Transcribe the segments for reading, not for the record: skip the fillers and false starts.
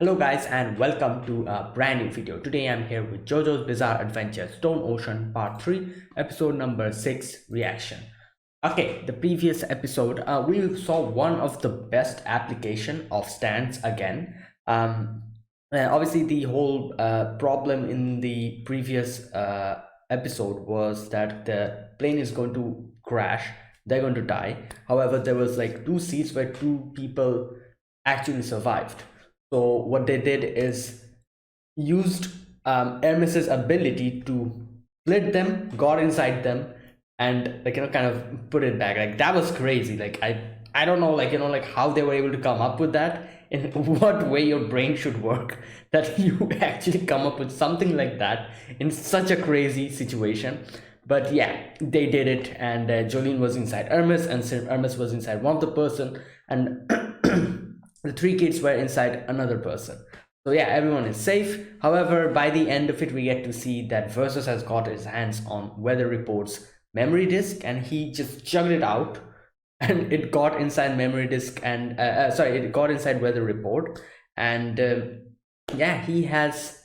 Hello guys and welcome to a brand new video. Today I'm here with JoJo's Bizarre Adventure Stone Ocean Part 3 episode number 6 reaction. Okay, the previous episode we saw one of the best application of stands again. Obviously the whole problem in the previous episode was that the plane is going to crash, they're going to die. However, there was like two seats where two people actually survived. So what they did is used Hermes's ability to split them, got inside them, and kind of put it back. Like that was crazy. Like I don't know, like how they were able to come up with that. In what way your brain should work that you actually come up with something like that in such a crazy situation. But yeah, they did it, and Jolene was inside Hermes, and Hermes was inside one of the person, and the three kids were inside another person. So yeah, everyone is safe. However, by the end of it, we get to see that Versus has got his hands on Weather Report's memory disk, and he just chugged it out, and it got inside memory disk, and it got inside Weather Report, and yeah, he has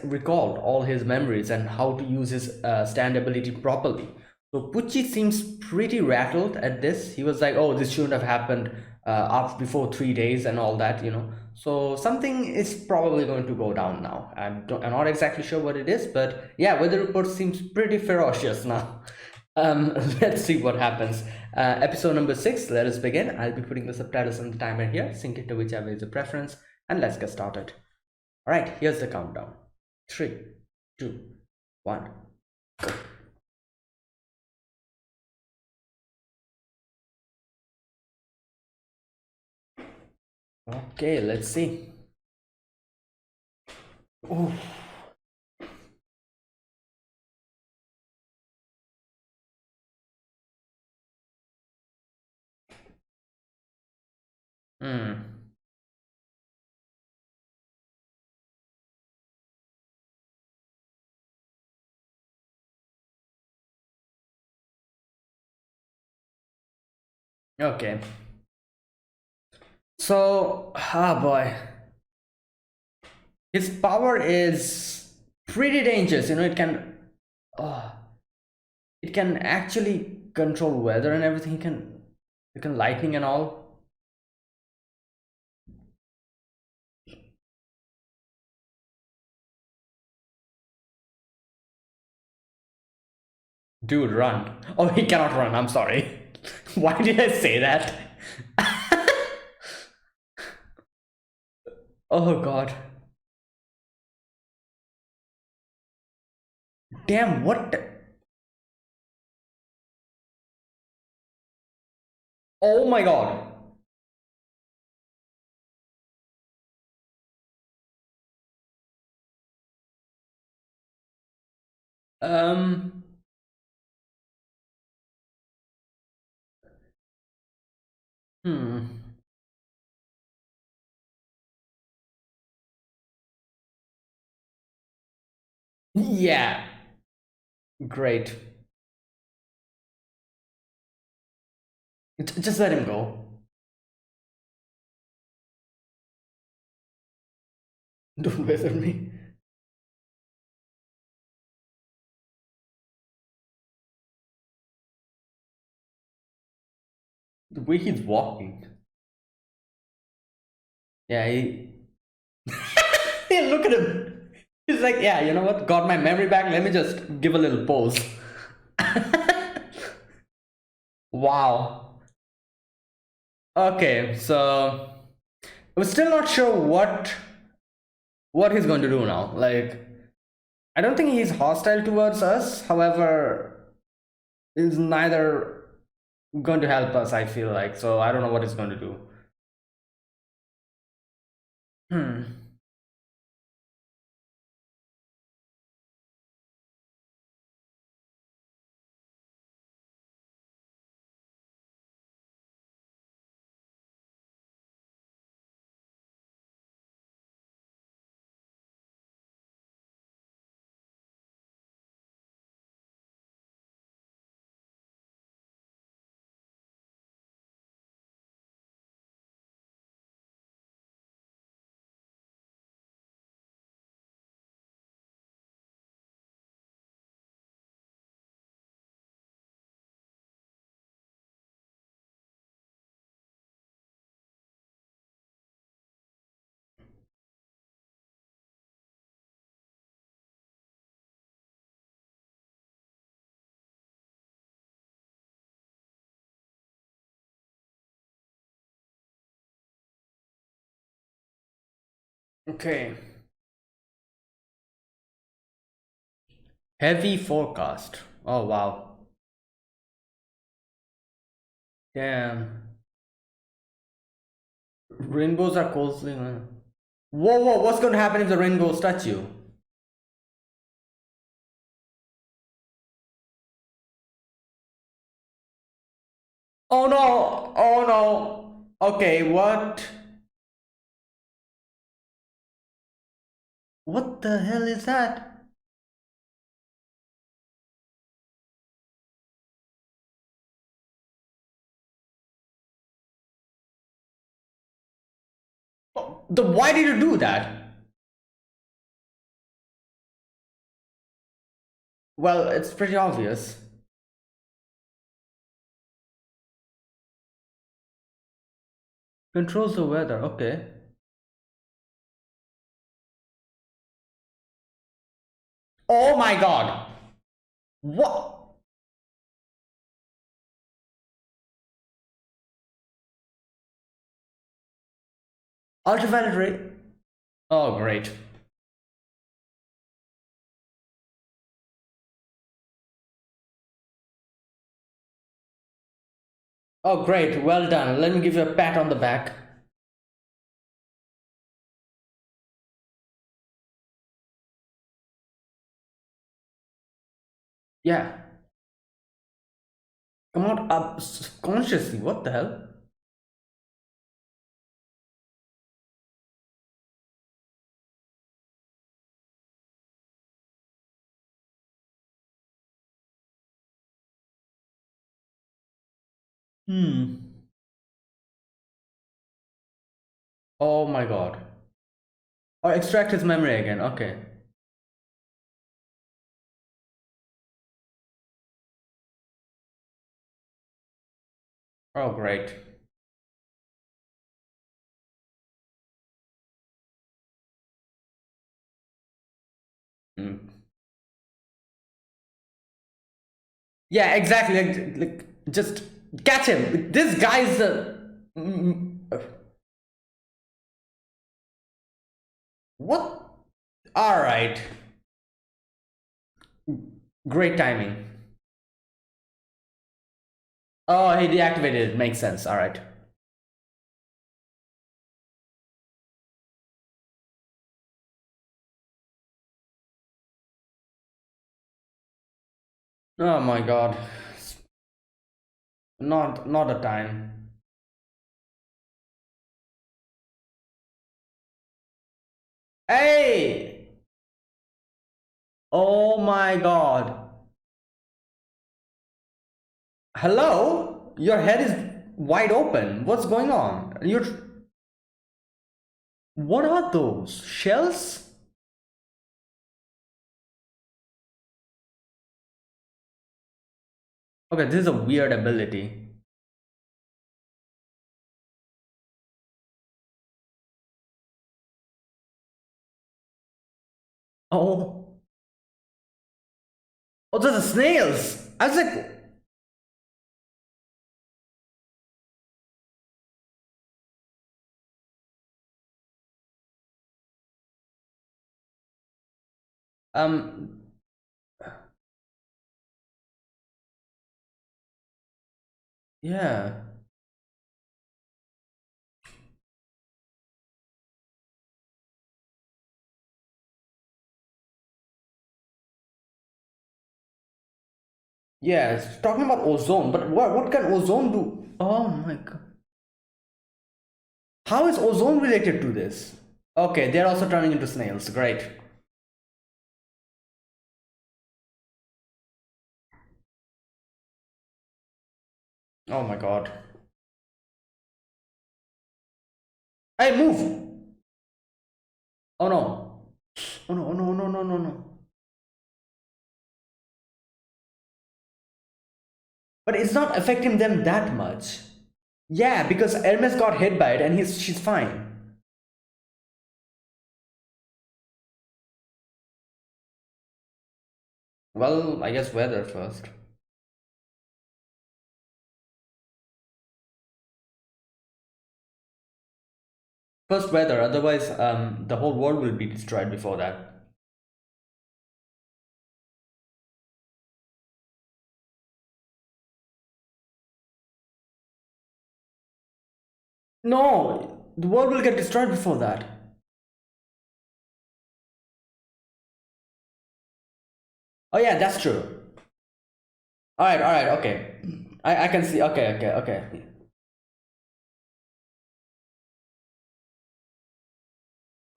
recalled all his memories and how to use his stand ability properly. So Pucci seems pretty rattled at this. He was like, "Oh, this shouldn't have happened after before 3 days and all that." So something is probably going to go down now. I'm not exactly sure what it is, but yeah, Weather Report seems pretty ferocious now. Let's see what happens. Episode number 6. Let us begin. I'll be putting the subtitles on the timer here. Sync it to whichever is your preference, and let's get started. All right, here's the countdown. 3, 2, 1. Okay, let's see. Ooh. Hmm. Okay. So, boy, his power is pretty dangerous. Uh, it can actually control weather and everything. It can lightning and all. Dude, run. Oh, he cannot run. I'm sorry. Why did I say that? Oh god. Damn, what? Oh my god. Um. Hmm. Yeah. Great. Just let him go. Don't bother me. The way he's walking. Yeah, yeah, look at him. He's like, yeah, you know what? Got my memory back. Let me just give a little pose. Wow. Okay, so I was still not sure what he's going to do now. Like, I don't think he's hostile towards us. However, is neither going to help us, I feel like. So I don't know what he's going to do. Hmm. Okay. Heavy forecast. Oh wow. Damn. Rainbows are closely. Whoa, whoa, what's going to happen if the rainbows touch you? Oh no, oh no. Okay, what? What the hell is that? Oh, why did you do that? Well, it's pretty obvious. Controls the weather, okay. Oh my god. What? Ultraviolet ray? Oh, great. Oh, great. Well done. Let me give you a pat on the back. Yeah. Come on up consciously. What the hell? Hmm. Oh my god. Or extract his memory again. Okay. Oh, great. Hmm. Yeah, exactly. Just catch him. This guy's what? All right. Great timing. Oh, he deactivated it. Makes sense. All right. Oh my god. Not a time. Hey! Oh my god. Hello? Your head is wide open. What's going on? You're what are those? Shells? Okay, this is a weird ability. Oh. Oh, those are snails. I was like, um, yeah. Yeah, it's talking about ozone, but what can ozone do? Oh my god. How is ozone related to this? Okay, they're also turning into snails. Great. Oh my god. Hey, move! Oh no. Oh no, oh no, no, no, no, no. But it's not affecting them that much. Yeah, because Hermes got hit by it and she's fine. Well, I guess weather first. First weather, otherwise the whole world will be destroyed before that. No, the world will get destroyed before that. Oh yeah, that's true. All right, okay. I can see. Okay, okay, okay.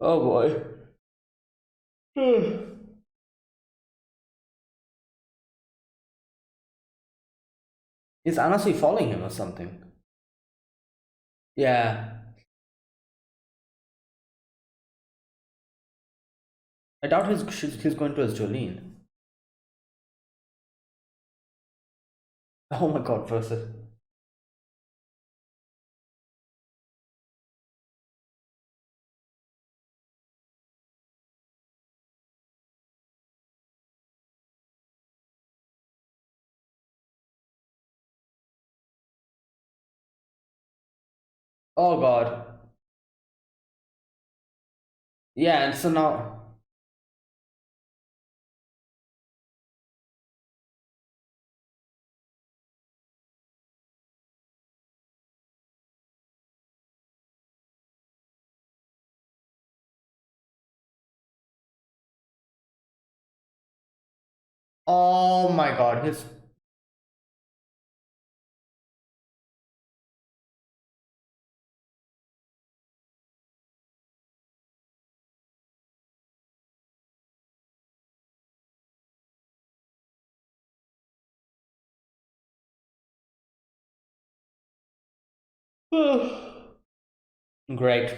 Oh boy. Is Anasui following him or something? Yeah. I doubt he's going to Jolene. Oh my god, versus. Oh god. Yeah, and so now. Oh my god, his. Great.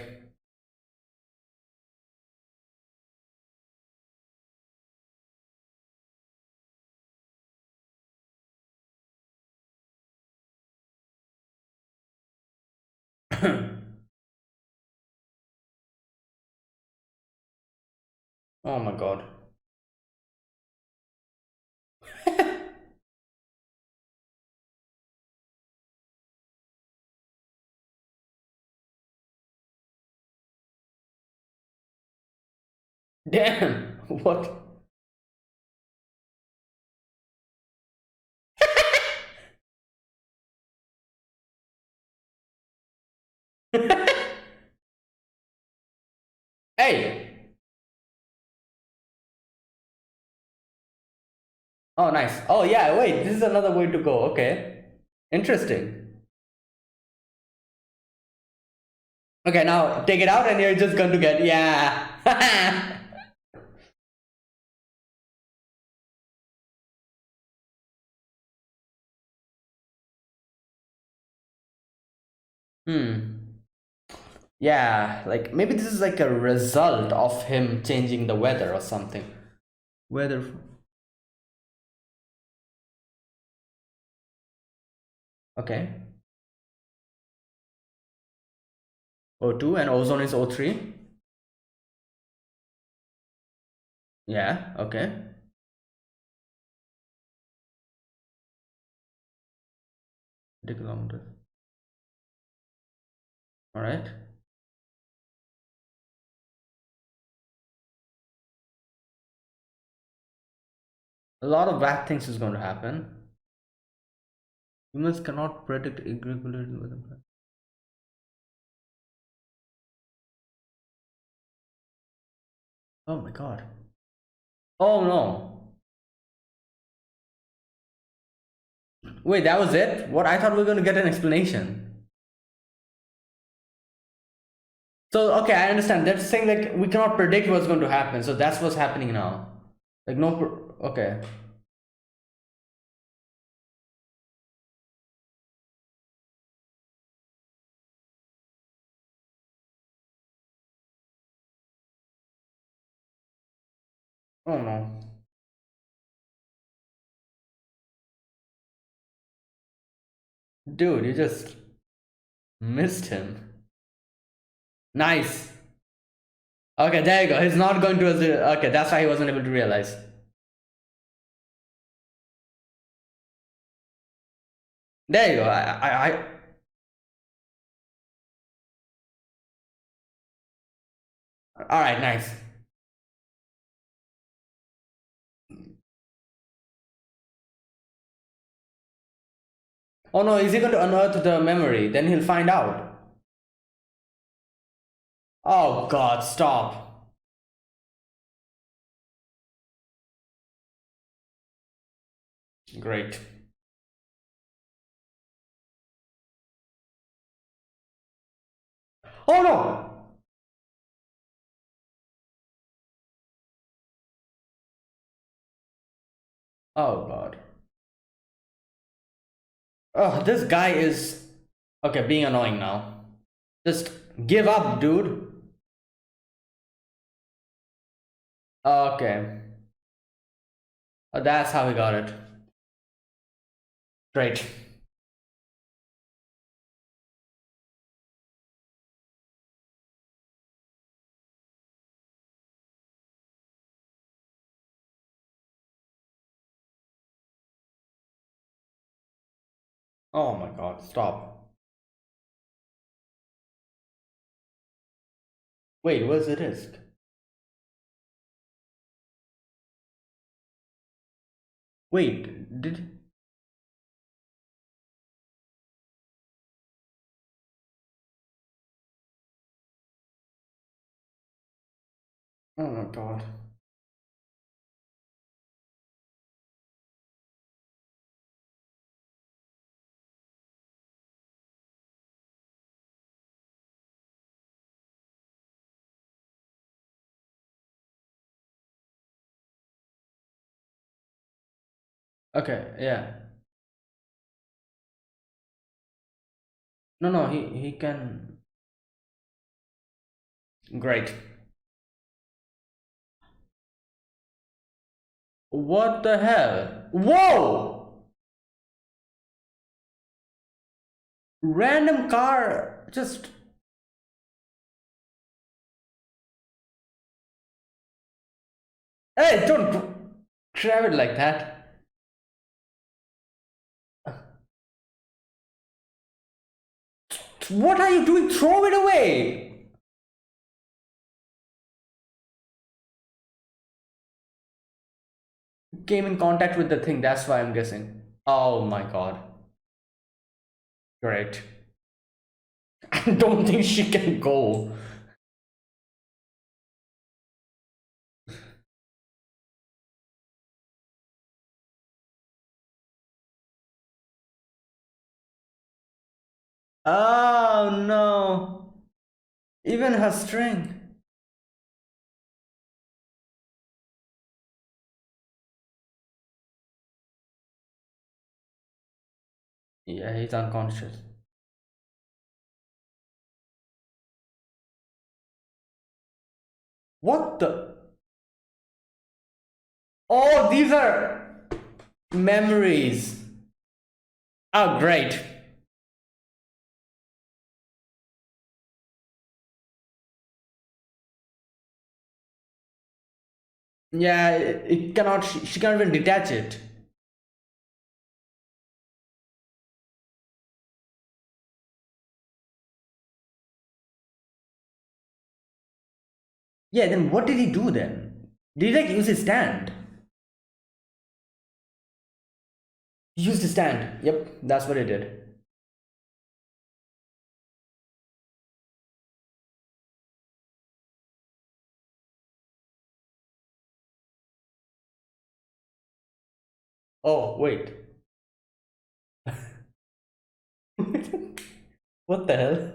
Oh my god. Damn. What? Hey. Oh, nice. Oh yeah. Wait. This is another way to go. Okay. Interesting. Okay. Now take it out, and you're just going to get yeah. Hmm. Yeah. Like maybe this is like a result of him changing the weather or something. Weather. Okay. O2 and ozone is O3. Yeah. Okay. Kilometers. All right. A lot of bad things is going to happen. Humans cannot predict irregularity with them. Oh my god. Oh no. Wait, that was it? What? I thought we were going to get an explanation. So, okay, I understand. They're saying like we cannot predict what's going to happen. So that's what's happening now. Like no okay. Oh no. Dude, you just missed him. Nice. Okay, there you go. He's not going to okay, that's why he wasn't able to realize. There you go. I All right, nice. Oh no, is he going to unearth the memory? Then he'll find out. Oh god, stop. Great. Oh no! Oh god. Oh, this guy is okay, being annoying now. Just give up, dude. Okay. That's how he got it. Great. Oh my god, stop. Wait, where's the risk? Wait, did. Oh my god. Okay, yeah. No, no, he can. Great. What the hell? Whoa! Random car just. Hey, don't grab it like that. What are you doing? Throw it away! Came in contact with the thing, that's why I'm guessing. Oh my god. Great. I don't think she can go. Oh no. Even her string. Yeah, he's unconscious. What the? Oh, these are memories. Oh, great. Yeah, it cannot, she can't even detach it. Yeah, then what did he do then? Did he like use his stand? He used his stand. Yep, that's what he did. Oh, wait. What the hell?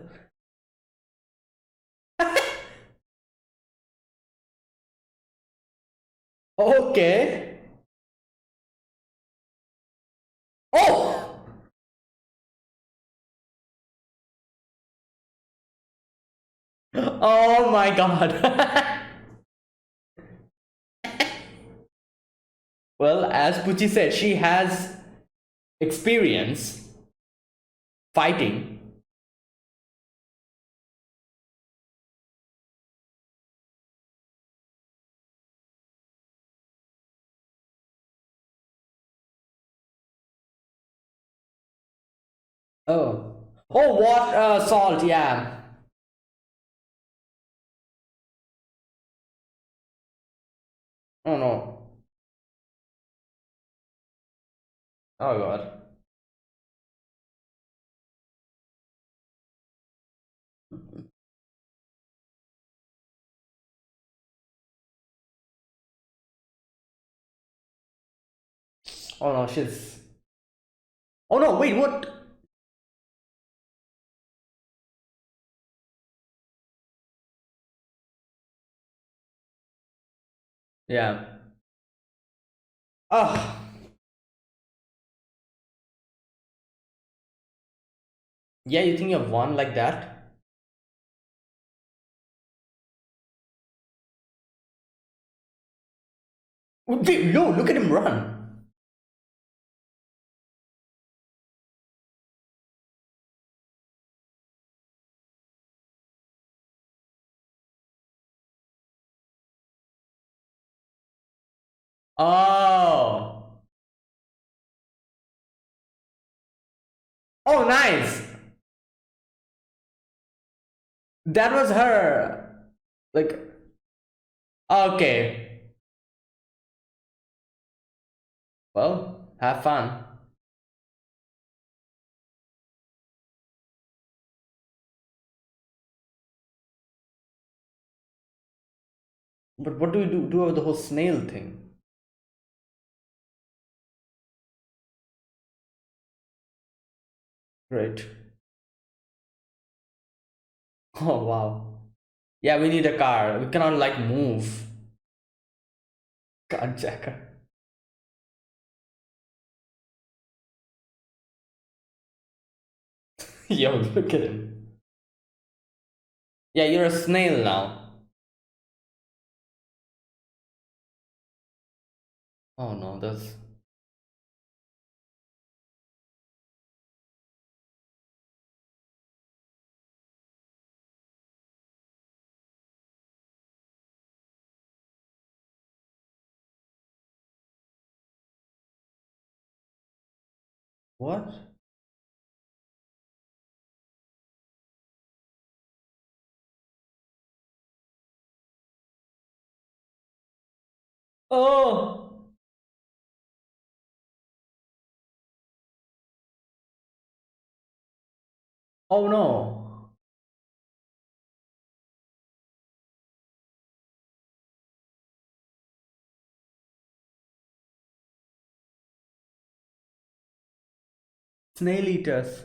Okay. Oh! Oh my god. Well, as Pucci said, she has experience fighting. Oh. Oh, what? Salt, yeah. Oh no. Oh god. Oh no, she's. Oh no, wait, what? Yeah. Oh. Yeah, you think you have won like that? Wait, no, look at him run. Oh. Oh, nice. That was her. Like, okay. Well, have fun. But what do you do with the whole snail thing? Great. Oh, wow. Yeah, we need a car. We cannot like move. God, Jacker. Yo, look at him. Yeah, you're a snail now. Oh no, that's what? Oh, oh no. Snail eaters.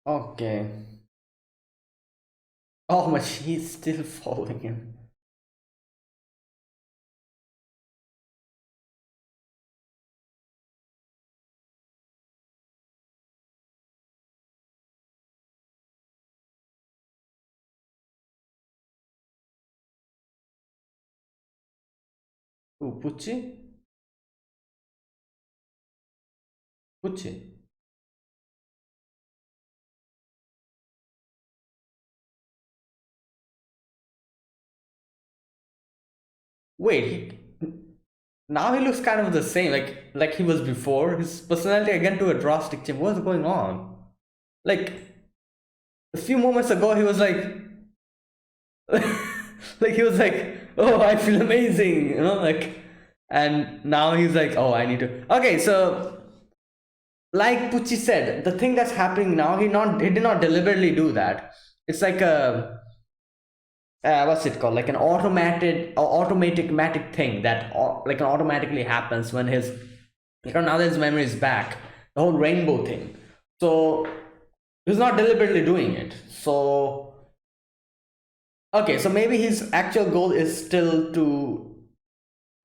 Okay. Oh, but she's still following him. Ooh, Pucci? Pucci. Wait, now he looks kind of the same, like he was before. His personality again to a drastic change. What's going on? Like a few moments ago, he was like, like he was like, oh, I feel amazing, like, and now he's like, oh, I need to. Okay, so like Pucci said, the thing that's happening now, he did not deliberately do that. It's like a what's it called, like an automatic thing that like automatically happens when his, now that his memory is back, the whole rainbow thing. So he's not deliberately doing it. So okay, so maybe his actual goal is still to,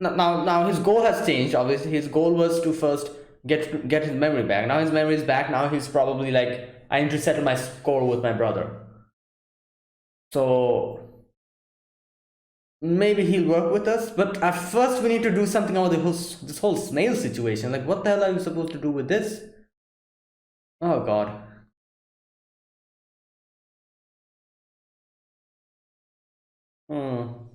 now his goal has changed. Obviously his goal was to first get his memory back. Now his memory is back. Now he's probably like, I need to settle my score with my brother. So maybe he'll work with us, but at first we need to do something about this whole snail situation. Like, what the hell are you supposed to do with this? Oh god. Hmm.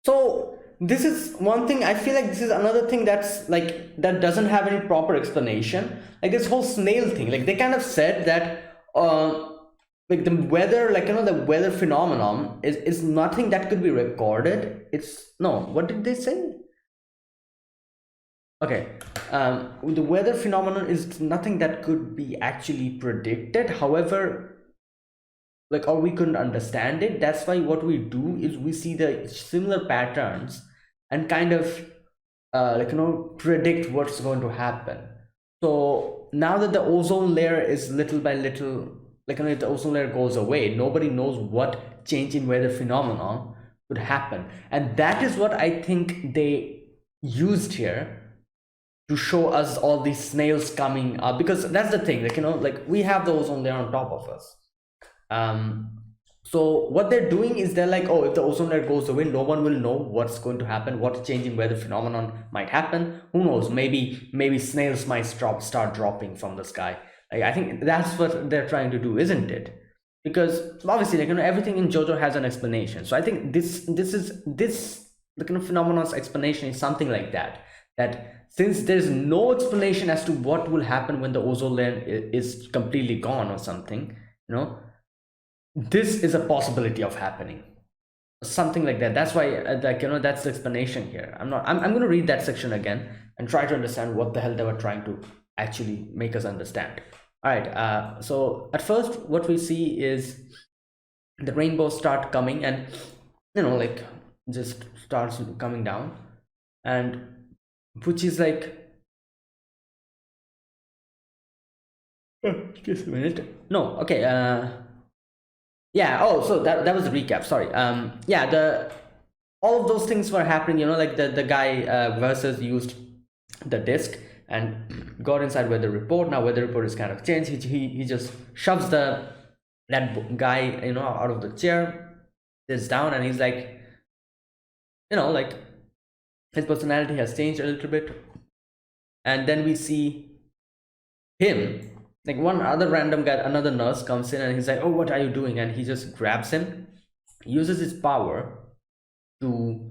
So this is one thing. I feel like this is another thing that's like, that doesn't have any proper explanation. Like this whole snail thing. Like they kind of said that like the weather, like the weather phenomenon is nothing that could be recorded. It's no, what did they say? Okay, the weather phenomenon is nothing that could be actually predicted. However, like, or we couldn't understand it. That's why what we do is we see the similar patterns and kind of like predict what's going to happen. So now that the ozone layer is little by little, like if the ozone layer goes away, nobody knows what change in weather phenomenon would happen, and that is what I think they used here to show us all these snails coming up, because that's the thing, like like we have the ozone layer on top of us. So what they're doing is they're like, oh, if the ozone layer goes away, no one will know what's going to happen, what change in weather phenomenon might happen. Who knows? Maybe snails might start dropping from the sky. Like, I think that's what they're trying to do, isn't it? Because obviously, like everything in JoJo has an explanation. So I think this the kind of phenomenon's explanation is something like that. That since there's no explanation as to what will happen when the ozone layer is completely gone or something, this is a possibility of happening, something like that. That's why like that's the explanation here. I'm going to read that section again and try to understand what the hell they were trying to actually make us understand. All right, so at first what we see is the rainbows start coming, and like just starts coming down, and which is like just a minute. No, okay, yeah, oh, so that was the recap, sorry. Yeah, the all of those things were happening, like the guy versus used the disk and got inside weather report. Now weather report is kind of changed. He just shoves that guy out of the chair, sits down, and he's like, like his personality has changed a little bit. And then we see him, like one other random guy, another nurse comes in, and he's like, oh, what are you doing? And he just grabs him, uses his power to,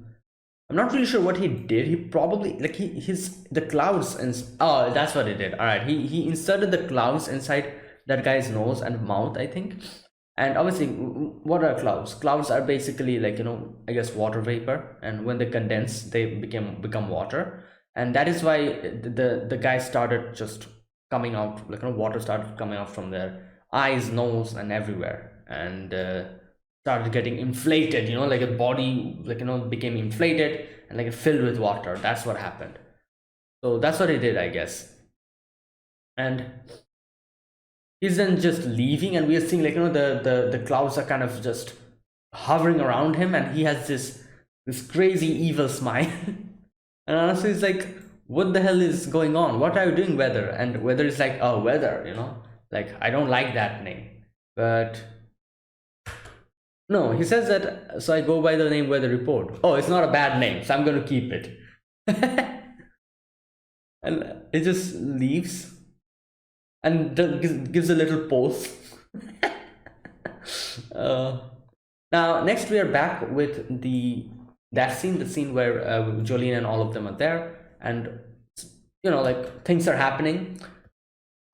I'm not really sure what he did. He probably like the clouds, and oh, that's what he did. All right, he inserted the clouds inside that guy's nose and mouth, I think. And obviously, what are clouds? Clouds are basically like I guess water vapor, and when they condense, they become water, and that is why the guy started just coming out, like water started coming out from their eyes, nose, and everywhere, and started getting inflated, like a body, like became inflated and like filled with water. That's what happened. So that's what he did, I guess. And he's then just leaving, and we are seeing like the clouds are kind of just hovering around him, and he has this crazy evil smile. And honestly, it's like, what the hell is going on? What are you doing, Weather? And Weather is like, oh, Weather, like, I don't like that name. But no, he says that, so I go by the name Weather Report. Oh, it's not a bad name, so I'm going to keep it. And it just leaves and gives a little pose. Now, next we are back with that scene, the scene where Jolene and all of them are there, and like things are happening.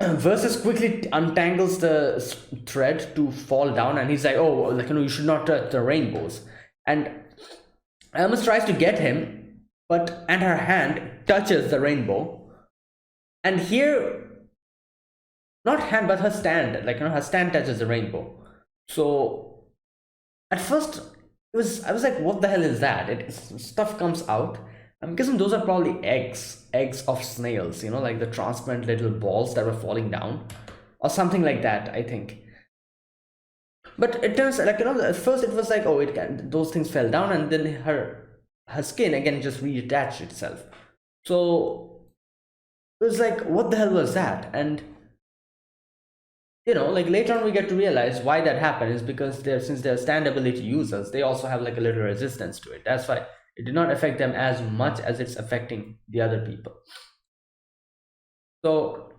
Versus quickly untangles the thread to fall down, and he's like, oh, like you should not touch the rainbows. And Almas tries to get him, and her hand touches the rainbow, and here, not hand but her stand, like her stand touches the rainbow. So at first I was like, what the hell is that? Stuff comes out. I'm guessing those are probably eggs of snails, like the transparent little balls that were falling down or something like that, I think. But it turns like at first it was like, oh, those things fell down, and then her skin again just reattached itself. So it was like, what the hell was that? And like later on we get to realize why that happened is because since they're stand ability users, they also have like a little resistance to it. That's why it did not affect them as much as it's affecting the other people. So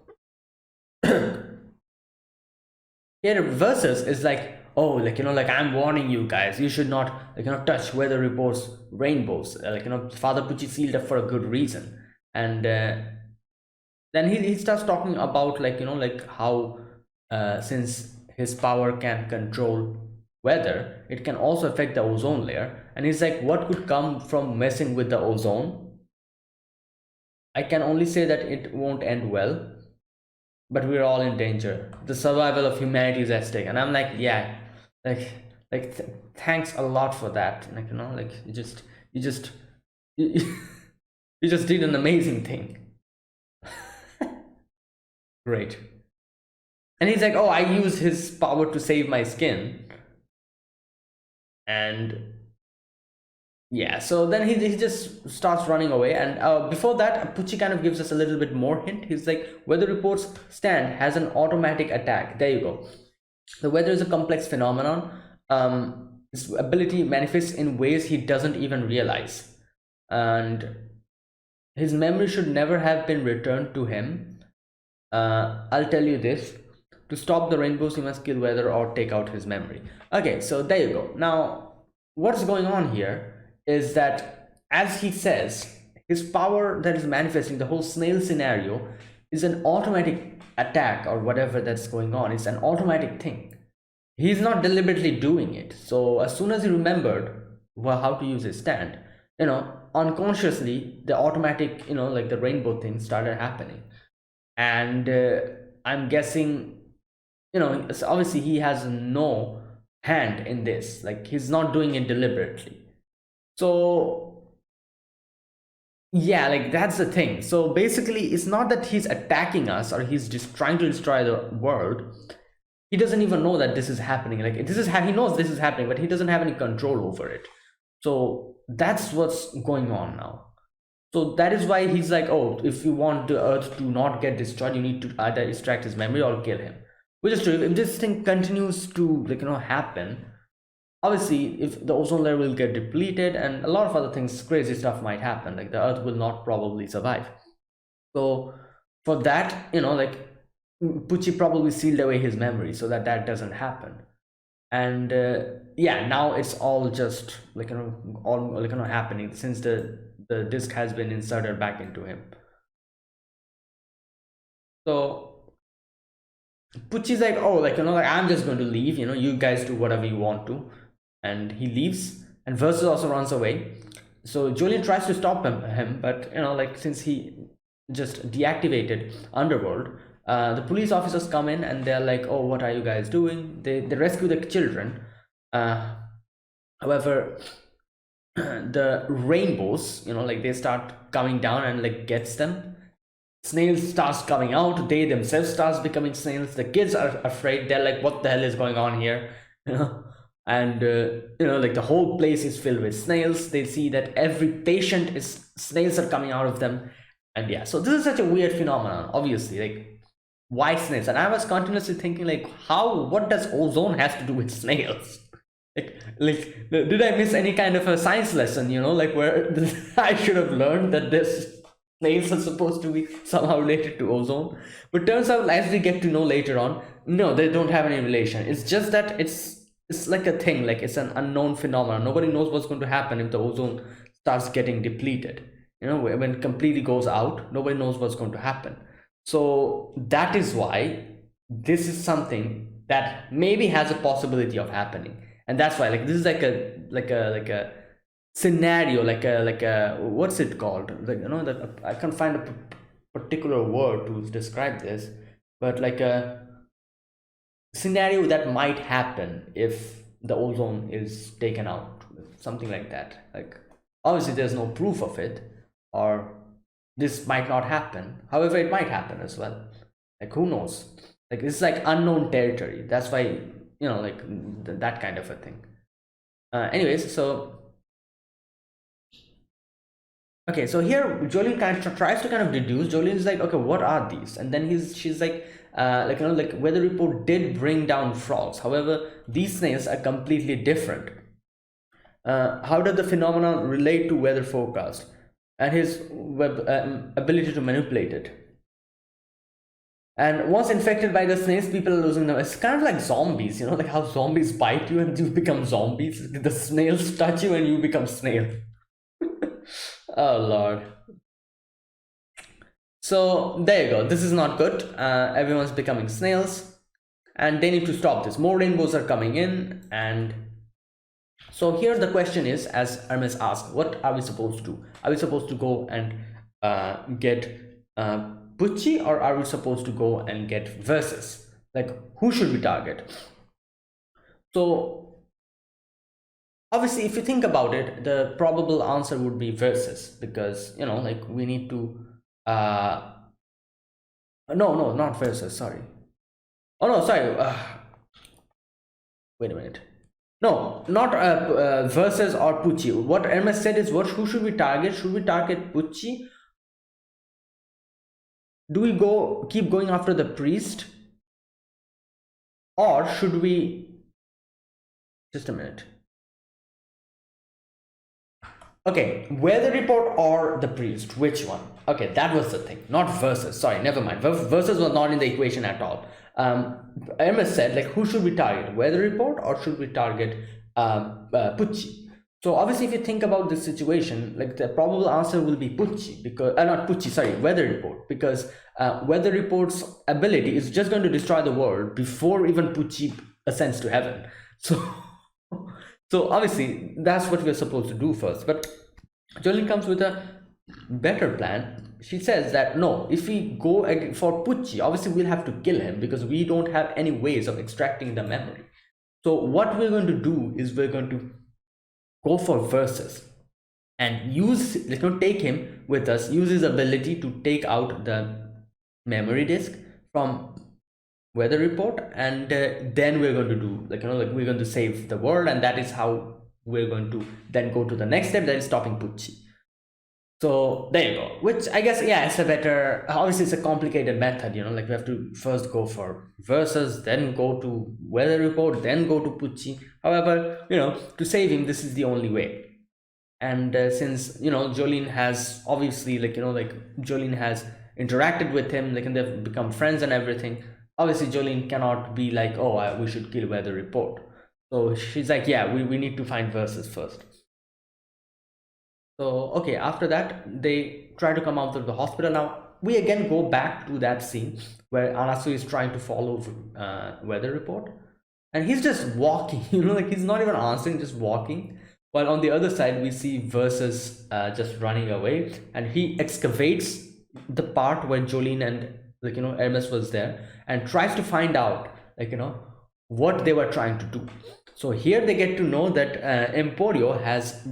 here versus is like, oh, like like, I'm warning you guys, you should not like touch weather reports rainbows, like Father Pucci sealed up for a good reason. And then he starts talking about like like how since his power can control weather, it can also affect the ozone layer. And he's like, what could come from messing with the ozone? I can only say that it won't end well, but we're all in danger. The survival of humanity is at stake. And I'm like, yeah, like, thanks a lot for that. Like, like you just, you, you just did an amazing thing. Great. And he's like, oh, I use his power to save my skin. And yeah, so then he just starts running away. And before that, Pucci kind of gives us a little bit more hint. He's like, weather reports stand has an automatic attack. There you go. The weather is a complex phenomenon. His ability manifests in ways he doesn't even realize. And his memory should never have been returned to him. I'll tell you this. To stop the rainbows, he must kill weather or take out his memory. Okay, so there you go. Now, what's going on here is that, as he says, his power that is manifesting, the whole snail scenario, is an automatic attack or whatever that's going on. It's an automatic thing. He's not deliberately doing it. So as soon as he remembered how to use his stand, unconsciously, the automatic, like the rainbow thing started happening. And I'm guessing, obviously he has no hand in this. Like, he's not doing it deliberately. So yeah, like that's the thing. So basically, it's not that he's attacking us or he's just trying to destroy the world. He doesn't even know that this is happening. Like, he knows this is happening, but he doesn't have any control over it. So that's what's going on now. So that is why he's like, oh, if you want the earth to not get destroyed, you need to either extract his memory or kill him. Which is true. If this thing continues to happen, obviously, if the ozone layer will get depleted and a lot of other things, crazy stuff might happen. Like, the earth will not probably survive. So for that, like, Pucci probably sealed away his memory so that doesn't happen. And yeah, now it's all just happening since the disc has been inserted back into him. So Pucci's like, oh, I'm just going to leave, you guys do whatever you want to. And he leaves, and Versus also runs away. So Julian tries to stop him, but since he just deactivated Underworld, the police officers come in and they're like, oh, what are you guys doing? They rescue the children. However, the rainbows, they start coming down and gets them. Snails starts coming out. They themselves starts becoming snails. The kids are afraid. They're like, what the hell is going on here? And the whole place is filled with snails. They see that every patient is snails are coming out of them. And yeah, so this is such a weird phenomenon, obviously. Like, why snails? And I was continuously thinking, like, what does ozone has to do with snails? Like, did I miss any kind of a science lesson, where I should have learned that this snails are supposed to be somehow related to ozone? But turns out, as we get to know later on, no, they don't have any relation. It's just that it's like a thing, like it's an unknown phenomenon. Nobody knows what's going to happen if the ozone starts getting depleted. When it completely goes out, nobody knows what's going to happen. So that is why this is something that maybe has a possibility of happening. And that's why, this is like a scenario, like a what's it called? I can't find a particular word to describe this, but like a scenario that might happen if the ozone is taken out, something like that. Like, obviously there's no proof of it, or this might not happen. However, it might happen as well. Like, who knows? Like, it's like unknown territory. That's why, that kind of a thing. Anyways, so okay, so here Jolene kind of tries to kind of deduce. Jolene is like, okay, what are these? And then she's like, weather report did bring down frogs. However, these snails are completely different. How does the phenomenon relate to weather forecast and his ability to manipulate it? And once infected by the snails, people are losing them. It's kind of like zombies, like how zombies bite you and you become zombies. The snails touch you and you become snail. Oh Lord. So there you go. This is not good. Everyone's becoming snails. and they need to stop this. More rainbows are coming in. And so here the question is, as Hermes asked, what are we supposed to do? Are we supposed to go and get Pucci, or are we supposed to go and get Versus? Like, who should we target? So obviously, if you think about it, the probable answer would be Versus, because, you know, like, we need to no, not Versus, sorry. Oh no, sorry. Wait a minute. No, not Versus or Pucci. What Hermes said is, who should we target? Should we target Pucci? Do we keep going after the priest? Or should we... Just a minute. Okay, weather report or the priest? Which one? Okay, that was the thing. Not Versus. Sorry, never mind. Versus was not in the equation at all. Hermes said, like, who should we target? Weather report or should we target Pucci? So obviously, if you think about this situation, like, the probable answer will be Pucci, because not Pucci, sorry, weather report, because weather report's ability is just going to destroy the world before even Pucci ascends to heaven. So obviously that's what we're supposed to do first. But Jolene comes with a better plan. She says that no, if we go for Pucci, obviously we'll have to kill him because we don't have any ways of extracting the memory. So what we're going to do is we're going to go for Versus and take him with us, use his ability to take out the memory disk from weather report, and then we're going to do, we're going to save the world, and that is how we're going to then go to the next step, that is stopping Pucci. So there you go. Which I guess, yeah, it's a better, obviously it's a complicated method, we have to first go for Versus, then go to weather report, then go to Pucci. However, to save him, this is the only way. And since Jolene has obviously Jolene has interacted with him, and they've become friends and everything, obviously Jolene cannot be like, oh, we should kill weather report. So she's like, yeah, we need to find Versus first. So okay, after that they try to come out of the hospital. Now we again go back to that scene where Anasu is trying to follow weather report, and he's just walking, he's not even answering, just walking. While on the other side we see Versus just running away, and he excavates the part where Jolene and Hermes was there, and tries to find out what they were trying to do. So here they get to know that Emporio has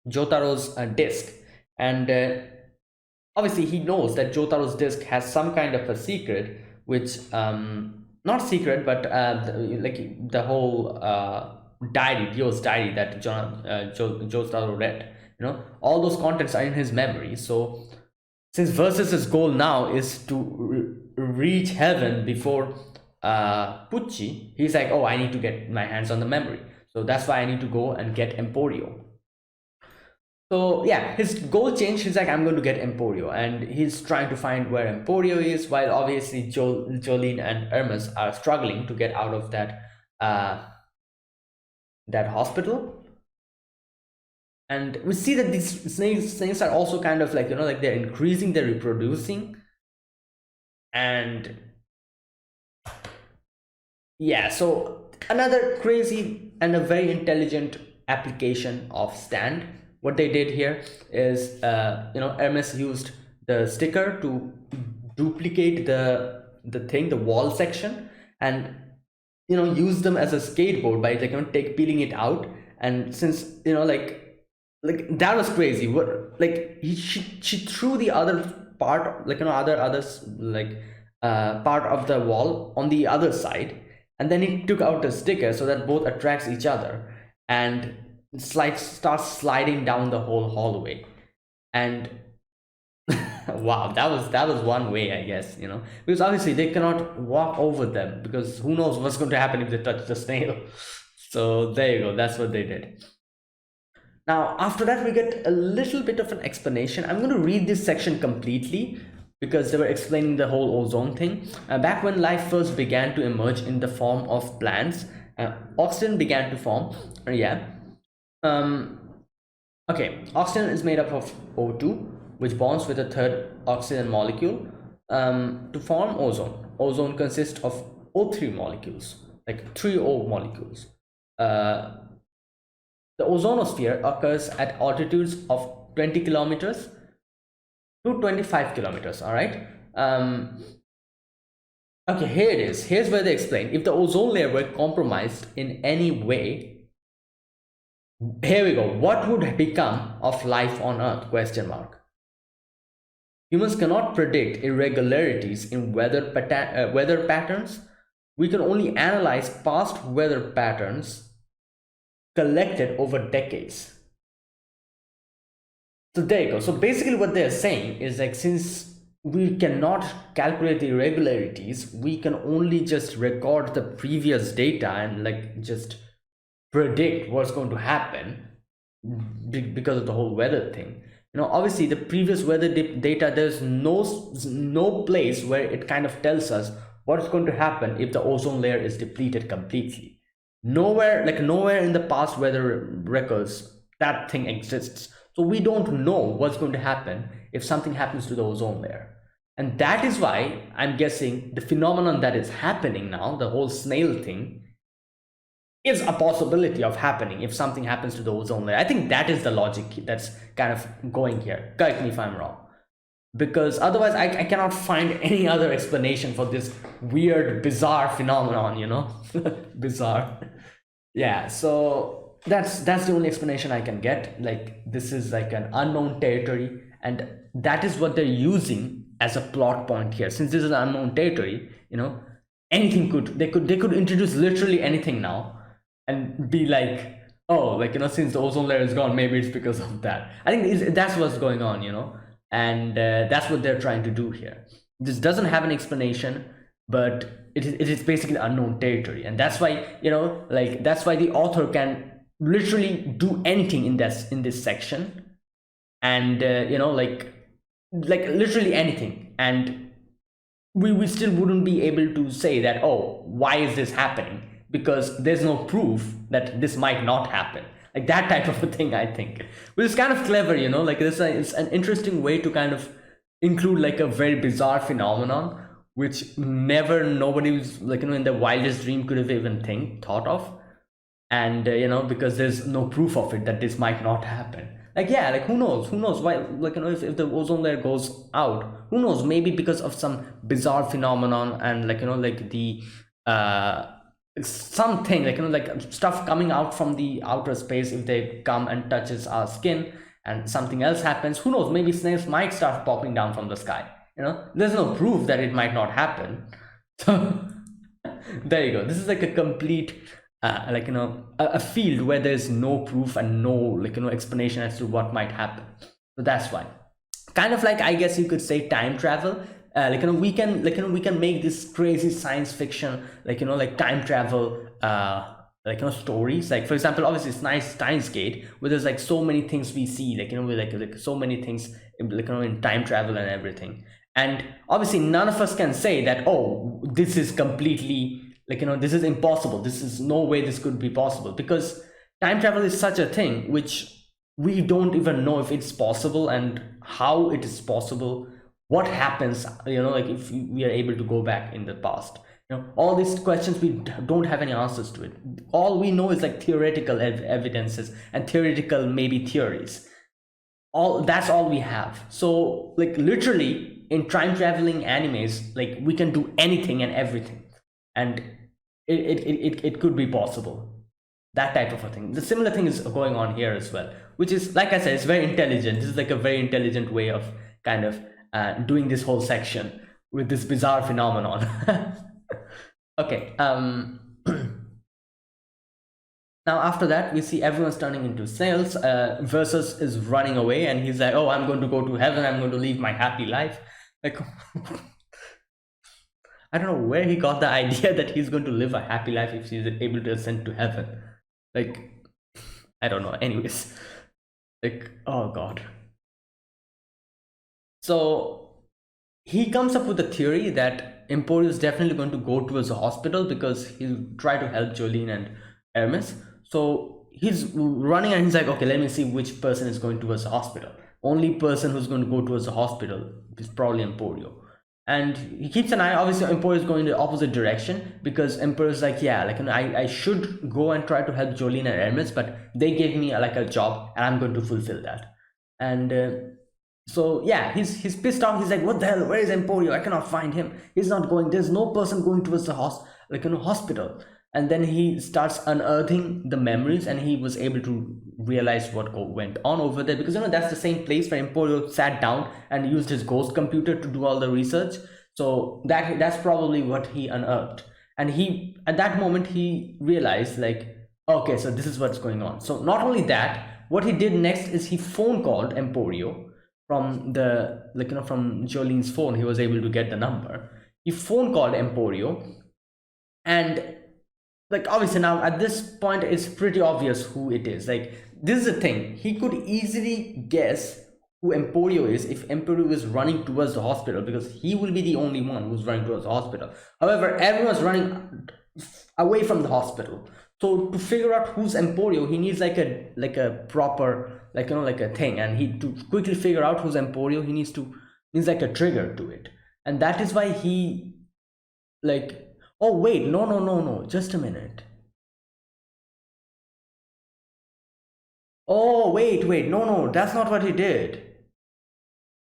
Jotaro's disc, and obviously he knows that Jotaro's disc has some kind of a secret, which not secret, but the whole diary, Dio's diary that Jotaro read, all those contents are in his memory. So since Versus's goal now is to reach heaven before Pucci, he's like, oh, I need to get my hands on the memory, so that's why I need to go and get Emporio. So yeah, his goal changed. He's like, I'm going to get Emporio, and he's trying to find where Emporio is, while obviously Jolene and Hermes are struggling to get out of that hospital. And we see that these snakes are also kind of they're increasing, they're reproducing, and yeah, so another crazy and a very intelligent application of stand. What they did here is Hermes used the sticker to duplicate the wall section, and use them as a skateboard by peeling it out. And since that was crazy, she threw the other part, part of the wall on the other side, and then he took out the sticker so that both attracts each other, and starts sliding down the whole hallway. And wow, that was one way, I guess, because obviously they cannot walk over them, because who knows what's going to happen if they touch the snail. So there you go, that's what they did. Now after that we get a little bit of an explanation. I'm going to read this section completely because they were explaining the whole ozone thing. Back when life first began to emerge in the form of plants, oxygen began to form. Okay, oxygen is made up of O2, which bonds with a third oxygen molecule to form ozone. ozone consists of O3 molecules, like 3O molecules. uh, the ozonosphere occurs at altitudes of 20 kilometers to 25 kilometers. All right. Okay, here it is. Here's where they explain, if the ozone layer were compromised in any way, here we go, what would become of life on Earth? Question mark. Humans cannot predict irregularities in weather patterns. We can only analyze past weather patterns collected over decades. So there you go. So basically what they're saying is, like, since we cannot calculate the irregularities, we can only just record the previous data and like just predict what's going to happen because of the whole weather thing. You know, obviously the previous weather data, there's no place where it kind of tells us what's going to happen if the ozone layer is depleted completely. Nowhere in the past weather records that thing exists. So we don't know what's going to happen if something happens to the ozone layer. And that is why I'm guessing the phenomenon that is happening now, the whole snail thing, is a possibility of happening if something happens to the ozone layer. I think that is the logic that's kind of going here. Correct me if I'm wrong. Because otherwise I cannot find any other explanation for this weird, bizarre phenomenon, you know? Bizarre. Yeah, so that's the only explanation I can get. Like, this is like an unknown territory, and that is what they're using as a plot point here. Since this is an unknown territory, you know, anything they could introduce literally anything now and be like, oh, like, you know, since the ozone layer is gone, maybe it's because of that. I think that's what's going on, you know, and that's what they're trying to do here. This doesn't have an explanation, but it is basically unknown territory, and that's why, you know, like, that's why the author can literally do anything in this section, and you know, like literally anything, and we still wouldn't be able to say that, oh, why is this happening, because there's no proof that this might not happen. Like that type of a thing, I think, which is kind of clever, you know, like it's an interesting way to kind of include like a very bizarre phenomenon which nobody was, like, you know, in their wildest dream could have even thought of. And you know, because there's no proof of it that this might not happen. Like, yeah, like who knows why, like, you know, if the ozone layer goes out, who knows, maybe because of some bizarre phenomenon, and like, you know, like the something, like, you know, like stuff coming out from the outer space, if they come and touches our skin and something else happens, who knows, maybe snails might start popping down from the sky. You know, there's no proof that it might not happen. So there you go. This is like a complete like, you know, a field where there's no proof and no, like, you know, explanation as to what might happen. So that's why, kind of like, I guess you could say, time travel. Like, you know, we can, like, you know, we can make this crazy science fiction, like, you know, like time travel like, you know, stories. Like, for example, obviously it's nice Steins Gate, where there's like so many things we see, like, you know, with like so many things, like, you know, in time travel and everything. And obviously none of us can say that, oh, this is completely, like, you know, this is impossible, this is no way this could be possible, because time travel is such a thing which we don't even know if it's possible and how it is possible, what happens, you know, like if we are able to go back in the past. You know, all these questions, we don't have any answers to it. All we know is like theoretical evidences and theoretical maybe theories. That's all we have. So like literally in time traveling animes, like we can do anything and everything, and it could be possible. That type of a thing. The similar thing is going on here as well, which is, like I said, it's very intelligent. This is like a very intelligent way of kind of doing this whole section with this bizarre phenomenon. Okay. Now after that, we see everyone's turning into snails. Versus is running away, and he's like, oh, I'm going to go to heaven, I'm going to live my happy life. Like, I don't know where he got the idea that he's going to live a happy life if he's able to ascend to heaven. Like, I don't know. Anyways, like, oh god. So he comes up with a theory that Emporio is definitely going to go towards a hospital because he'll try to help Jolene and Hermes. So he's running and he's like, okay, let me see which person is going towards the hospital. Only person who's going to go towards the hospital is probably Emporio. and he keeps an eye. Obviously Emporio is going the opposite direction, because Emporio is like, yeah, like, you know, I should go and try to help Jolene and Hermes, but they gave me like a job and I'm going to fulfill that. And so yeah, he's pissed off. He's like, what the hell, where is Emporio? I cannot find him. He's not going, there's no person going towards the hospital. And then he starts unearthing the memories, and he was able to realize what went on over there, because, you know, that's the same place where Emporio sat down and used his ghost computer to do all the research. So that's probably what he unearthed. And he, at that moment, he realized, like, okay, so this is what's going on. So not only that, what he did next is he phone called Emporio from the, like, you know, from Jolene's phone. He was able to get the number. He phone called Emporio, and like, obviously now at this point it's pretty obvious who it is. Like, this is the thing, he could easily guess who Emporio is if Emporio is running towards the hospital, because he will be the only one who's running towards the hospital. However, everyone's running away from the hospital. So to figure out who's Emporio, he needs like a proper, like, you know, like a thing. And he, to quickly figure out who's Emporio, he needs like a trigger to it. And that is why he, like, oh wait, no, just a minute. Oh wait, no, that's not what he did.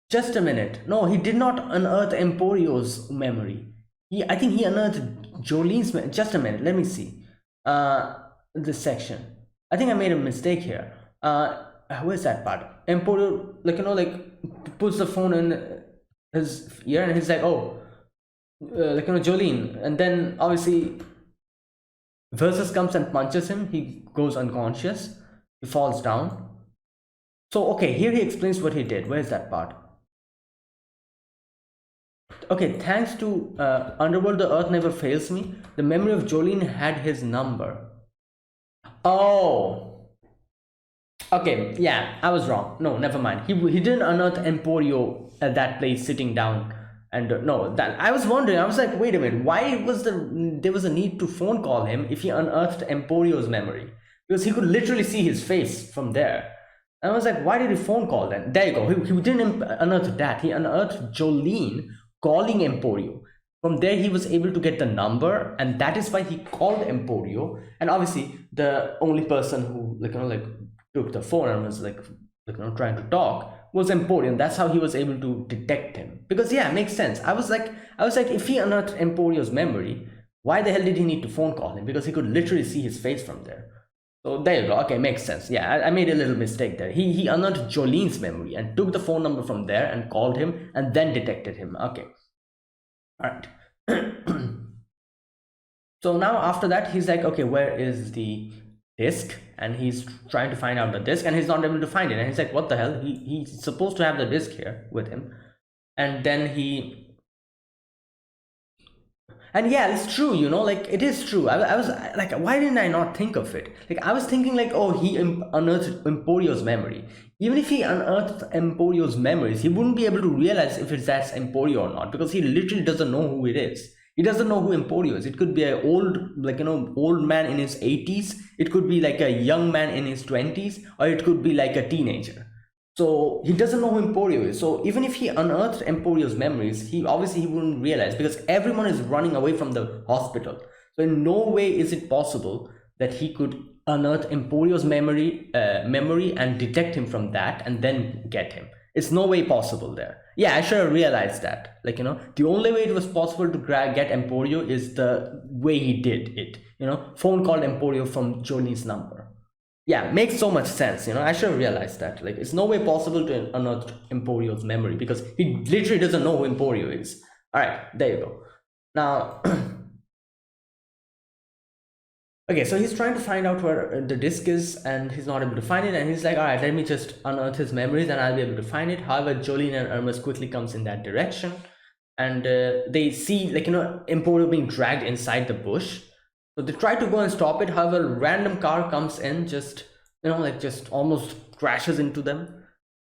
Just a minute. No, he did not unearth Emporio's memory. I think he unearthed Jolene's memory. Just a minute, let me see. This section. I think I made a mistake here. Where's that part? Emporio, like, you know, like, puts the phone in his ear, and he's like, oh, like, you know, Jolene. And then obviously Versus comes and punches him. He goes unconscious. He falls down. So okay, here he explains what he did. Where's that part? Okay, thanks to Underworld, the Earth never fails me. The memory of Jolene had his number. Oh, okay, yeah, I was wrong. No, never mind. He didn't unearth Emporio at that place sitting down. And no, that I was wondering. I was like, wait a minute, why was there was a need to phone call him if he unearthed Emporio's memory? Because he could literally see his face from there. And I was like, why did he phone call then? There you go. He didn't unearth that. He unearthed Jolene calling Emporio. From there, he was able to get the number, and that is why he called Emporio. And obviously, the only person who, like, you know, like, took the phone and was like, you know, trying to talk was Emporio. And that's how he was able to detect him. Because yeah, it makes sense. I was like, if he unearthed Emporio's memory, why the hell did he need to phone call him? Because he could literally see his face from there. So there you go. Okay, makes sense. Yeah, I made a little mistake there. He unearthed Jolene's memory and took the phone number from there and called him and then detected him. Okay. All right. So now after that, he's like, okay, where is the disk? And he's trying to find out the disk, and he's not able to find it. And he's like, what the hell? He's supposed to have the disk here with him. And then and yeah, it's true, you know, like, it is true. I was like, why didn't I not think of it? Like, I was thinking like, oh, he unearthed Emporio's memory. Even if he unearthed Emporio's memories, he wouldn't be able to realize if that's Emporio or not, because he literally doesn't know who it is. He doesn't know who Emporio is. It could be an old, like, you know, old man in his 80s. It could be like a young man in his 20s, or it could be like a teenager. So he doesn't know who Emporio is. So even if he unearthed Emporio's memories, he wouldn't realize, because everyone is running away from the hospital. So in no way is it possible that he could unearth Emporio's memory and detect him from that and then get him. It's no way possible there. Yeah, I should have realized that. Like, you know, the only way it was possible to get Emporio is the way he did it. You know, phone called Emporio from Jolene's number. Yeah, makes so much sense. You know, I should have realized that. Like, it's no way possible to unearth Emporio's memory, because he literally doesn't know who Emporio is. All right, there you go. Now, okay, so he's trying to find out where the disk is, and he's not able to find it. And he's like, all right, let me just unearth his memories, and I'll be able to find it. However, Jolene and Hermes quickly comes in that direction, and they see, like, you know, Emporio being dragged inside the bush. So they try to go and stop it. However, a random car comes in, just, you know, like, just almost crashes into them.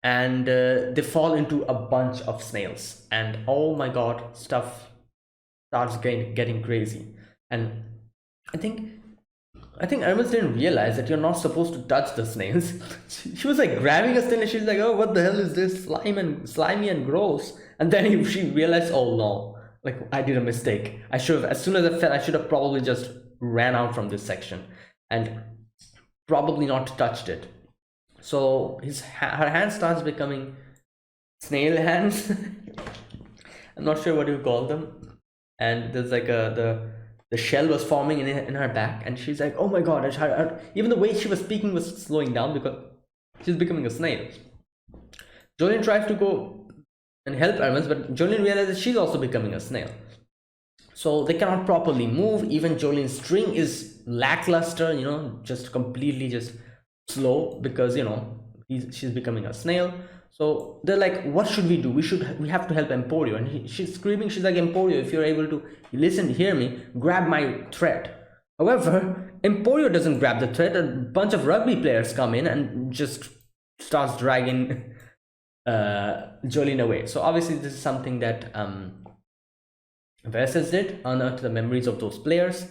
And they fall into a bunch of snails. And oh my god, stuff starts getting crazy. And I think I think Hermes didn't realize that you're not supposed to touch the snails. She was like grabbing a snail and she's like, oh, what the hell is this? Slimy and gross. And then she realized, oh no, like I did a mistake. I should have, as soon as I fell, I should have probably just ran out from this section and probably not touched it. So her hand starts becoming snail hands. I'm not sure what you call them. And there's like the shell was forming in her back, and she's like, oh my god. Even the way she was speaking was slowing down because she's becoming a snail. Jolene tries to go and help Hermes, but Jolene realizes she's also becoming a snail. So they cannot properly move. Even Jolene's string is lackluster, just completely just slow because she's becoming a snail. So they're like, what should we do? We have to help Emporio. And she's screaming, she's like, Emporio, if you're able to listen, hear me, grab my thread. However, Emporio doesn't grab the thread. A bunch of rugby players come in and just starts dragging Jolene away. So obviously this is something that Versus did, unearth the memories of those players,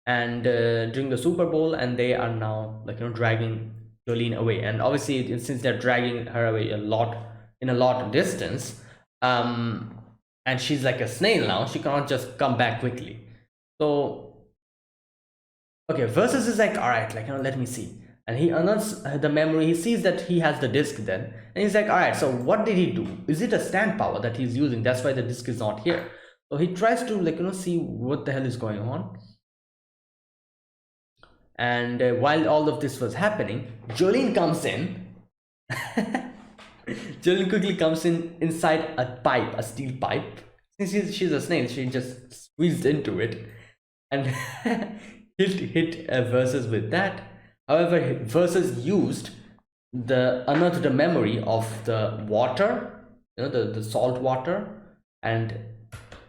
and during the Super Bowl, and they are now dragging Jolene away. And obviously, since they're dragging her away in a lot of distance, and she's like a snail now, she cannot just come back quickly. So okay, Versus is like, all right, let me see. And he unearths the memory. He sees that he has the disc then, and he's like, all right, so what did he do? Is it a stand power that he's using? That's why the disc is not here. So he tries to see what the hell is going on. And while all of this was happening, Jolene comes in. Jolene quickly comes inside a pipe, a steel pipe. Since she's a snail, she just squeezed into it and hit Versus with that. However, Versus used unearthed the memory of the water, the salt water. And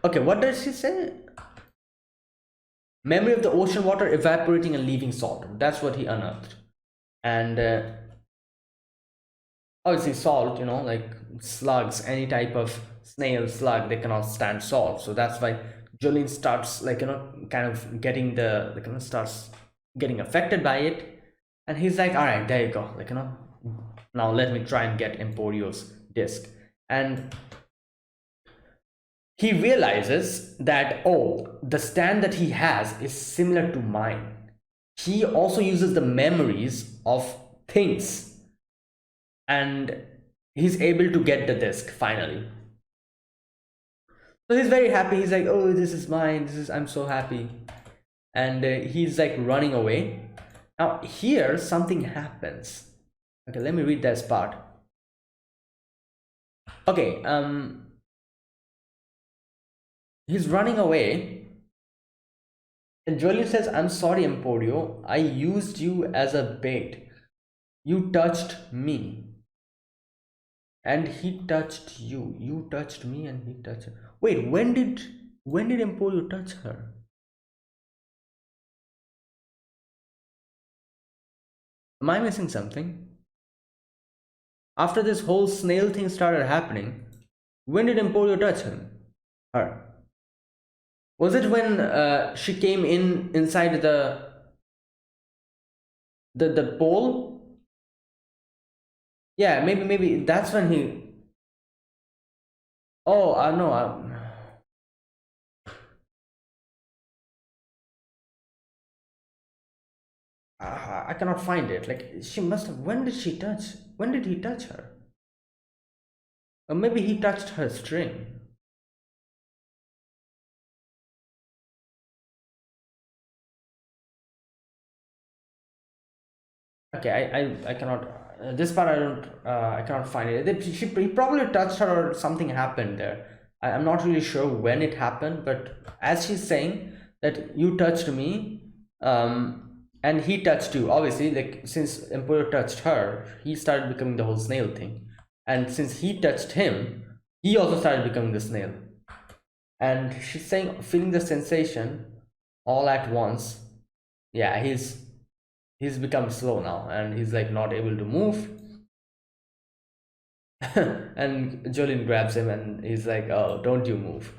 okay, what does she say? Memory of the ocean water evaporating and leaving salt. That's what he unearthed. And obviously salt, like slugs, any type of snail, slug, they cannot stand salt. So that's why Jolene starts kind of getting starts getting affected by it. And he's like, all right, there you go. Now let me try and get Emporio's disc. And he realizes that, oh, the stand that he has is similar to mine. He also uses the memories of things, and he's able to get the disc finally. So he's very happy. He's like, oh, this is mine. I'm so happy. And he's like running away. Now here something happens. Okay, let me read this part. Okay, he's running away, and Jolene says, I'm sorry, Emporio. I used you as a bait. You touched me. And he touched you. You touched me and he touched her. Wait, when did Emporio touch her? Am I missing something? After this whole snail thing started happening, when did Emporio touch her? Was it when she came inside the pole? Yeah, maybe that's when he. Oh, no. I cannot find it. Like she must have. When did she touch? When did he touch her? Or maybe he touched her string. Okay, I cannot. This part I cannot find it. He probably touched her or something happened there. I'm not really sure when it happened, but as she's saying that you touched me, and he touched you. Obviously, like since Emperor touched her, he started becoming the whole snail thing, and since he touched him, he also started becoming the snail. And she's saying, feeling the sensation all at once. Yeah, he's become slow now, and he's like not able to move. And Jolene grabs him and he's like, oh, don't you move.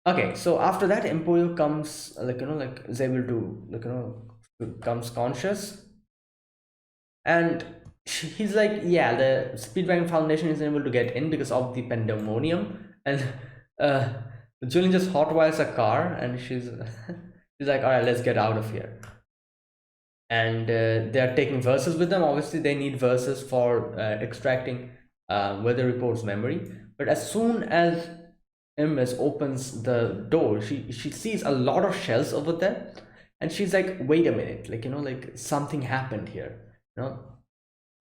Okay, so after that, Emporio comes, like, like is able to, like, becomes conscious, and he's like, yeah, the Speedwagon Foundation isn't able to get in because of the pandemonium, and uh, Julian just hotwires a car, and she's she's like, all right, let's get out of here. And they're taking verses with them. Obviously, they need verses for extracting weather report's memory. But as soon as MS opens the door, she sees a lot of shells over there, and she's like, wait a minute, like, like something happened here, you know,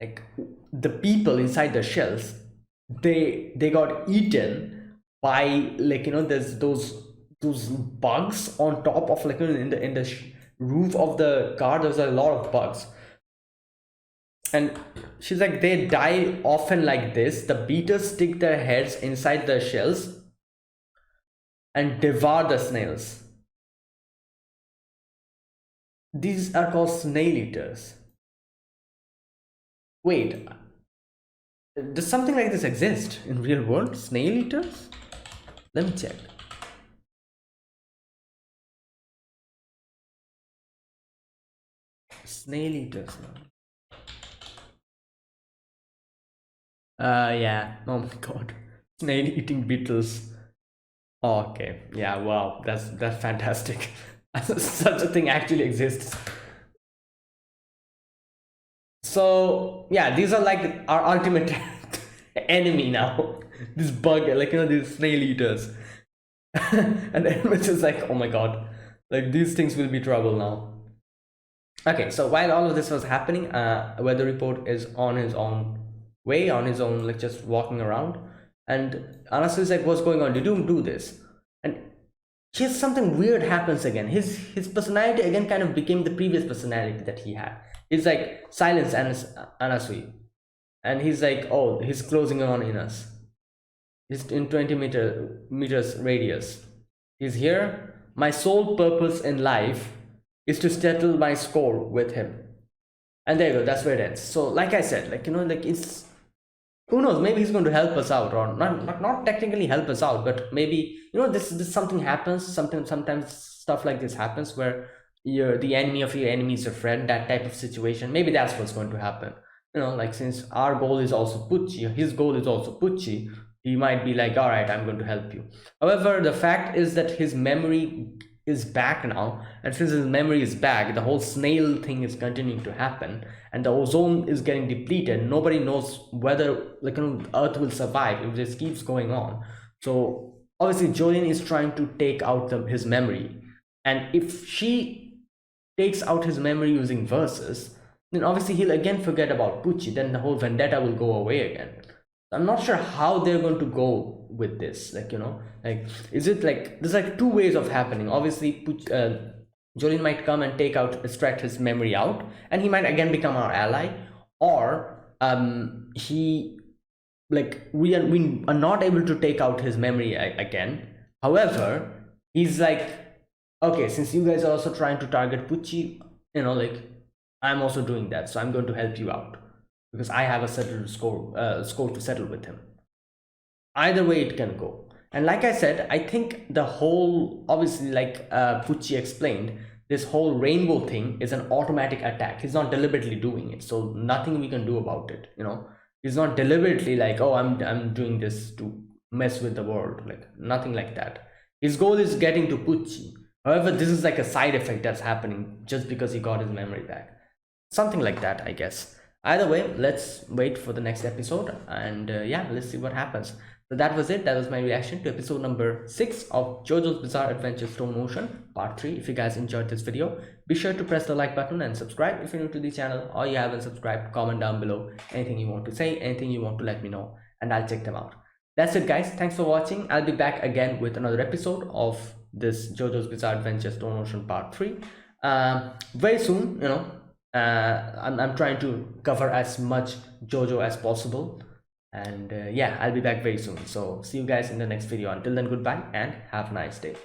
like the people inside the shells, they got eaten by, like, there's those bugs on top of, like, in the roof of the car. There's a lot of bugs, and she's like, they die often like this. The beetles stick their heads inside the shells and devour the snails. These are called snail eaters. Wait, does something like this exist in real world? Snail eaters? Let me check. Snail eaters now. Yeah. Oh my god. Snail eating beetles. Oh, okay. Yeah. Wow. That's fantastic. Such a thing actually exists. So yeah, these are like our ultimate enemy now. This bug, like, these snail eaters. And Hermes is like, oh my god, like these things will be trouble now. Okay, so while all of this was happening, Weather Report is on his own way, on his own, like just walking around. And Anasu is like, what's going on? Did you do this? And here's something weird happens again. His personality again kind of became the previous personality that he had. He's like, silence, Anasui. And he's like, oh, he's closing on in us. He's in 20 meters radius. He's here. My sole purpose in life is to settle my score with him. And there you go, that's where it ends. So like I said, like, like it's, who knows, maybe he's going to help us out, or not technically help us out, but maybe, this something happens. Sometimes stuff like this happens where you're the enemy of your enemy is your friend, that type of situation. Maybe that's what's going to happen. Like, since our goal is also Pucci, his goal is also Pucci, he might be like, all right, I'm going to help you. However, the fact is that his memory is back now, and since his memory is back, the whole snail thing is continuing to happen, and the ozone is getting depleted. Nobody knows whether, like, Earth will survive if this keeps going on. So obviously Jolene is trying to take out his memory, and if she takes out his memory using verses, then obviously he'll again forget about Pucci. Then the whole vendetta will go away again. I'm not sure how they're going to go with this. Like, like, is it like, there's like two ways of happening. Obviously, Jolene might come and extract his memory out, and he might again become our ally, or he, like, we are not able to take out his memory again. However, he's like, okay, since you guys are also trying to target Pucci, like, I'm also doing that, so I'm going to help you out because I have a settled score to settle with him. Either way it can go. And like I said, I think the whole, obviously, like Pucci explained, this whole rainbow thing is an automatic attack. He's not deliberately doing it, so nothing we can do about it. He's not deliberately like, oh, I'm doing this to mess with the world. Like, nothing like that. His goal is getting to Pucci. However, this is like a side effect that's happening just because he got his memory back. Something like that, I guess. Either way, let's wait for the next episode, and yeah, let's see what happens. So that was it. That was my reaction to episode number 6 of JoJo's Bizarre Adventure Slow Motion Part 3. If you guys enjoyed this video, be sure to press the like button and subscribe if you're new to the channel, or you haven't subscribed. Comment down below anything you want to say, anything you want to let me know, and I'll check them out. That's it, guys. Thanks for watching. I'll be back again with another episode of this JoJo's Bizarre Adventure Slow Motion Part 3 very soon. I'm trying to cover as much JoJo as possible, and yeah, I'll be back very soon. So see you guys in the next video. Until then, goodbye and have a nice day.